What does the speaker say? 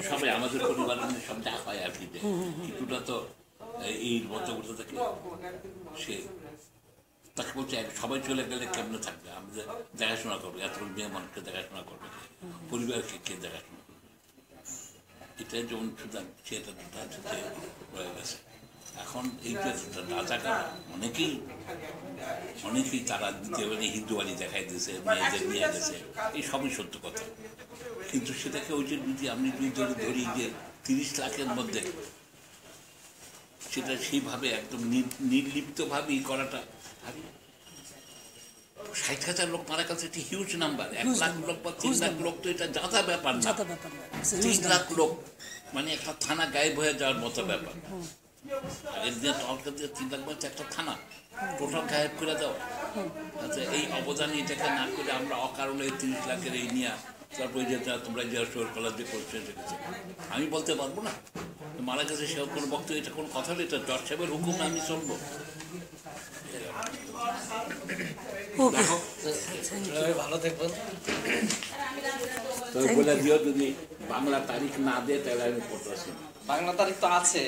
সবাই আমাদের পরিবারের সব যা হয় আর কি, কিছুটা তো এই মতো করতে থাকে। সে তাকে বলছে সবাই চলে গেলে কেমনে থাকবে, আমাদের দেখাশোনা করবে, এত মেয়ে মানুষকে দেখাশোনা করবে, পরিবারকে কে দেখাশোনা করবে। এটা যেমন সেটা রয়ে গেছে। এখন এই যে রাজাকার অনেকেই তারা দ্বিতীয় হিন্দু বাড়ি দেখাই দিয়েছে, মেয়েদের নিয়ে গেছে, এই সবই সত্য কথা। কিন্তু সেটাকে ওই যে যদি আমি ধরি যে 30 লাখের মধ্যে সেটা সেইভাবে একদম নির্লিপ্তভাবেই করাটা, 60,000 লোক মারা গেছে, একটি হিউজ নাম্বার। 1 লাখ লোক বা 3 লাখ লোক তো এটা যাতা ব্যাপার না। 3 লাখ লোক মানে একটা থানা গায়েব হয়ে যাওয়ার মতো ব্যাপার। আগের দিনে তখনকার দিনে 3 লাখ মানে একটা থানা টোটাল গায়েব করে দাও। আচ্ছা, এই অবদান এটাকে না করে আমরা অকারণে 30 লাখের এই নিয়ে তারপরে যে তোমরা যে কলেজে করছো দেখেছো, আমি বলতে পারবো না মারা গেছে সে কোনো বক্তব্য, এটা কোনো কথা নেই, এটা জজ সাহেবের হুকুম আমি চলবো। ভালো থাকবেন। বলে দিও যদি বাংলা তারিখ না দেয় তাহলে আমি করতেছি। বাংলা তারিখ তো আছে।